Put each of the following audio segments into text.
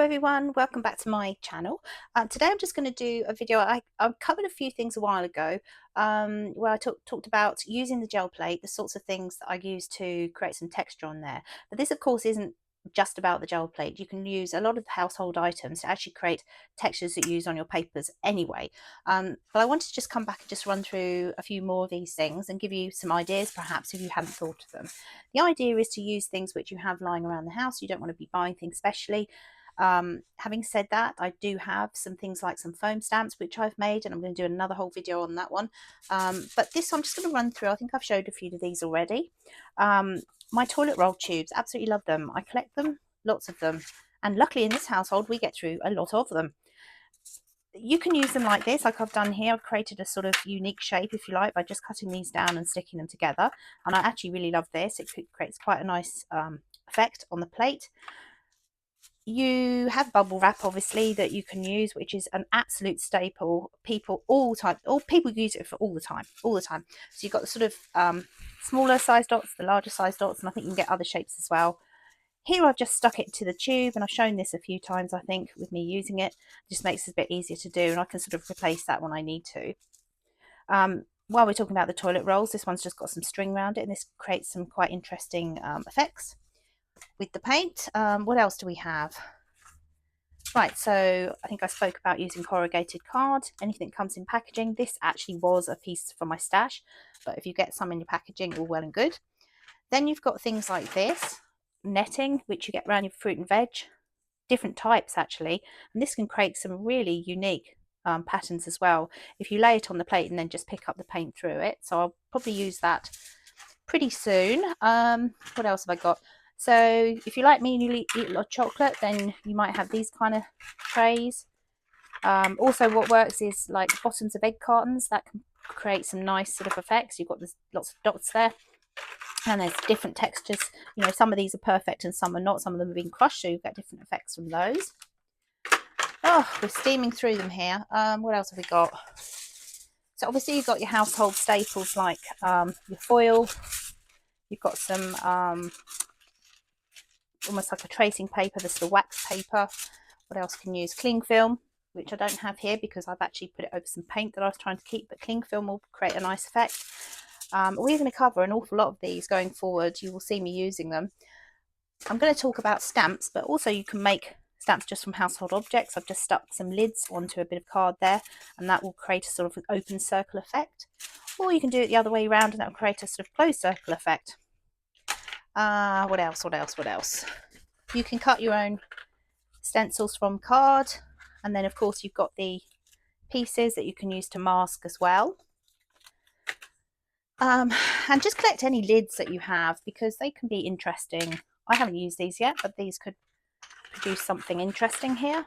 everyone, welcome back to my channel. Today I'm just going to do a video. I covered a few things a while ago where I talked about using the gel plate, the sorts of things that I use to create some texture on there. But this of course isn't just about the gel plate. You can use a lot of household items to actually create textures that you use on your papers anyway. But I wanted to just come back and just run through a few more of these things and give you some ideas perhaps if you hadn't thought of them. The idea is to use things which you have lying around the house. You don't want to be buying things specially. Having said that, I do have some things like some foam stamps which I've made, and I'm going to do another whole video on that one. But this I'm just going to run through. I think I've showed a few of these already. My toilet roll tubes, absolutely love them. I collect them, lots of them, and luckily in this household we get through a lot of them. You can use them like this, like I've done here. I've created a sort of unique shape, if you like, by just cutting these down and sticking them together, and I actually really love this. It creates quite a nice effect on the plate. You have bubble wrap, obviously, that you can use, which is an absolute staple. People people use it for all the time. So you've got the sort of smaller size dots, the larger size dots, and I think you can get other shapes as well. Here I've just stuck it to the tube, and I've shown this a few times, I think, with me using it. It just makes it a bit easier to do, and I can sort of replace that when I need to. While we're talking about the toilet rolls, this one's just got some string around it, and this creates some quite interesting effects with the paint. What else do we have? Right, so I think I spoke about using corrugated card. Anything that comes in packaging. This actually was a piece from my stash, but if you get some in your packaging, all well and good. Then you've got things like this, netting, which you get around your fruit and veg. Different types actually, and this can create some really unique patterns as well if you lay it on the plate and then just pick up the paint through it. So I'll probably use that pretty soon. What else have I got? So if you like me and you eat a lot of chocolate, then you might have these kind of trays. Also what works is like bottoms of egg cartons that can create some nice sort of effects. You've got this, lots of dots there, and there's different textures. You know, some of these are perfect and some are not. Some of them have been crushed, so you've got different effects from those. Oh, we're steaming through them here. What else have we got? So obviously you've got your household staples like your foil. You've got some almost like a tracing paper, this little wax paper. What else can you use? Cling film, which I don't have here because I've actually put it over some paint that I was trying to keep, but cling film will create a nice effect. We're going to cover an awful lot of these going forward. You will see me using them. I'm going to talk about stamps, but also you can make stamps just from household objects. I've just stuck some lids onto a bit of card there, and that will create a sort of an open circle effect. Or you can do it the other way around, and that will create a sort of closed circle effect. What else? You can cut your own stencils from card, and then of course you've got the pieces that you can use to mask as well. And just collect any lids that you have because they can be interesting. I haven't used these yet, but these could produce something interesting here.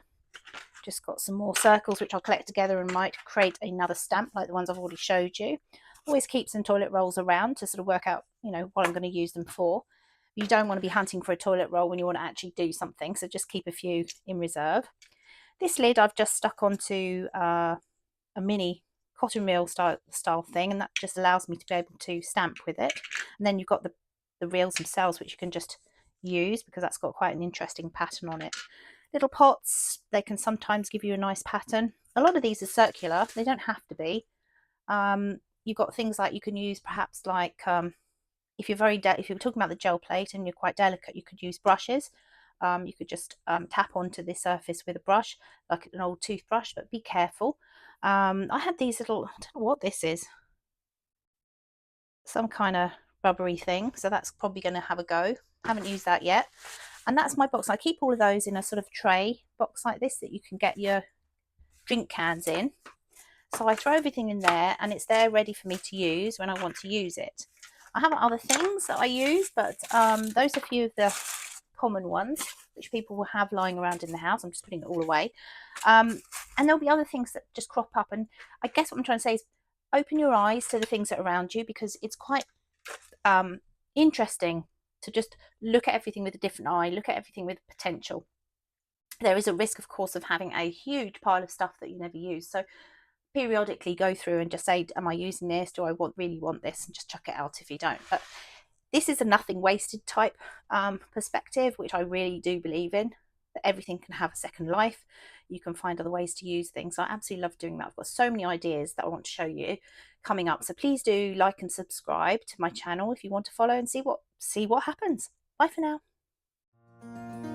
Just got some more circles which I'll collect together and might create another stamp like the ones I've already showed you. Always keep some toilet rolls around to sort of work out, you know, what I'm going to use them for. You don't want to be hunting for a toilet roll when you want to actually do something, so just keep a few in reserve. This lid I've just stuck onto a mini cotton reel style thing, and that just allows me to be able to stamp with it. And then you've got the reels themselves, which you can just use because that's got quite an interesting pattern on it. Little pots, they can sometimes give you a nice pattern. A lot of these are circular, they don't have to be. You've got things like you can use perhaps like if you're talking about the gel plate and you're quite delicate, you could use brushes. You could just tap onto the surface with a brush, like an old toothbrush, but be careful. I had these little, I don't know what this is, some kind of rubbery thing, so that's probably going to have a go. Haven't used that yet. And that's my box. I keep all of those in a sort of tray box like this that you can get your drink cans in. So I throw everything in there, and it's there ready for me to use when I want to use it. I have other things that I use, but those are a few of the common ones which people will have lying around in the house. I'm just putting it all away. And there'll be other things that just crop up. And I guess what I'm trying to say is open your eyes to the things that are around you, because it's quite interesting to just look at everything with a different eye, look at everything with potential. There is a risk, of course, of having a huge pile of stuff that you never use. So periodically go through and just say, am I using this? Do I really want this? And just chuck it out if you don't. But this is a nothing wasted type perspective, which I really do believe in. that everything can have a second life. You can find other ways to use things. I absolutely love doing that. I've got so many ideas that I want to show you coming up. So please do like and subscribe to my channel if you want to follow and see what happens. Bye for now.